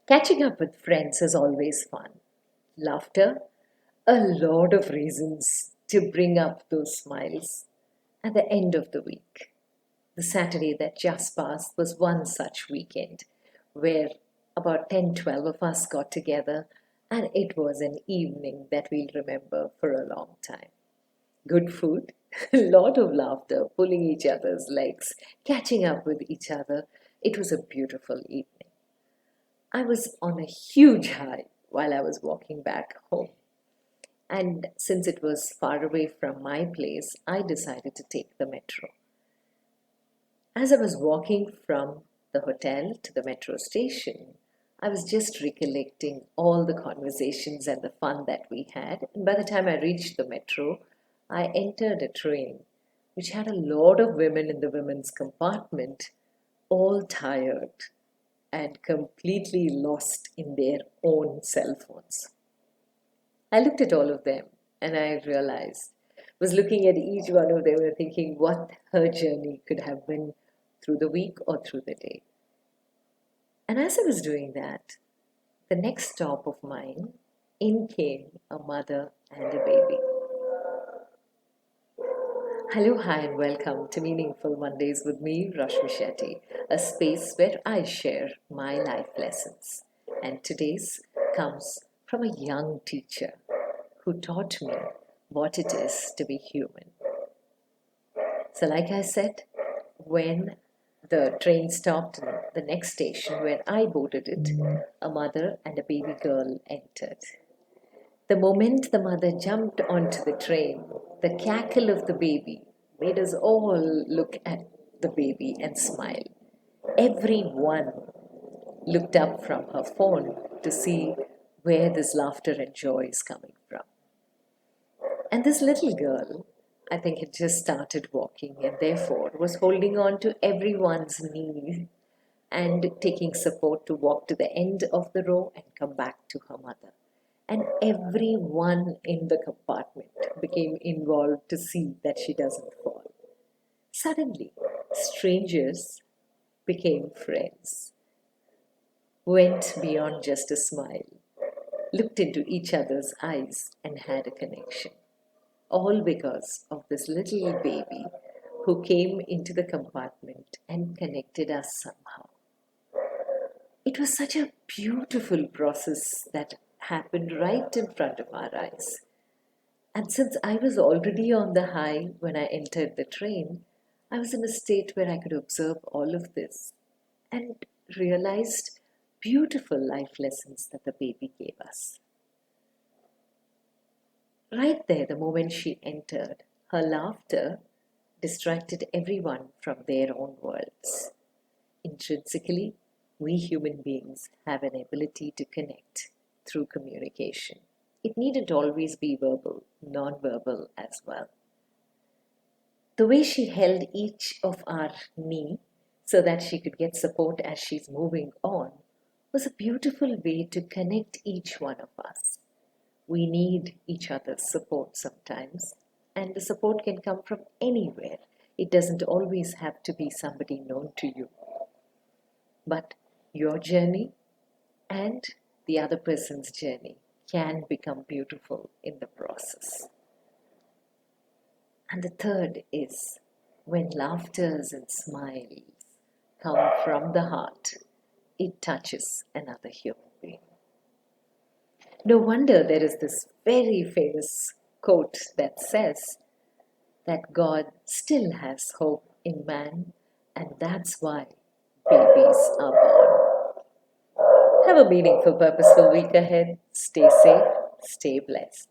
Catching up with friends is always fun. Laughter, a lot of reasons to bring up those smiles at the end of the week. The Saturday that just passed was one such weekend where about 10, 12 of us got together, and it was an evening that we'll remember for a long time. Good food, a lot of laughter, pulling each other's legs, catching up with each other. It was a beautiful evening. I was on a huge high while I was walking back home. And since it was far away from my place, I decided to take the metro. As I was walking from the hotel to the metro station, I was just recollecting all the conversations and the fun that we had. And by the time I reached the metro, I entered a train which had a lot of women in the women's compartment, all tired and completely lost in their own cell phones. I looked at all of them and I realized, was looking at each one of them and thinking what her journey could have been through the week or through the day. And as I was doing that, the next stop of mine, in came a mother and a baby. Hello, hi, and welcome to Meaningful Mondays with me, Rashmi Shetty, a space where I share my life lessons. And today's comes from a young teacher who taught me what it is to be human. So, like I said, when the train stopped in the next station where I boarded it, a mother and a baby girl entered. The moment the mother jumped onto the train, the cackle of the baby made us all look at the baby and smile. Everyone looked up from her phone to see where this laughter and joy is coming from. And this little girl, I think, had just started walking and therefore was holding on to everyone's knee and taking support to walk to the end of the row and come back to her mother. And everyone in the compartment became involved to see that she doesn't fall. Suddenly, strangers became friends, went beyond just a smile, looked into each other's eyes, and had a connection. All because of this little baby who came into the compartment and connected us somehow. It was such a beautiful process that happened right in front of our eyes. And since I was already on the high when I entered the train, I was in a state where I could observe all of this and realized beautiful life lessons that the baby gave us. Right there, the moment she entered, her laughter distracted everyone from their own worlds. Intrinsically, we human beings have an ability to connect through communication. It needn't always be verbal, non-verbal as well. The way she held each of our knee so that she could get support as she's moving on was a beautiful way to connect each one of us. We need each other's support sometimes, and the support can come from anywhere. It doesn't always have to be somebody known to you. But your journey and the other person's journey can become beautiful in the process. And the third is when laughters and smiles come from the heart, it touches another human being. No wonder there is this very famous quote that says that God still has hope in man, and that's why babies are born. Have a meaningful, purposeful week ahead. Stay safe, stay blessed.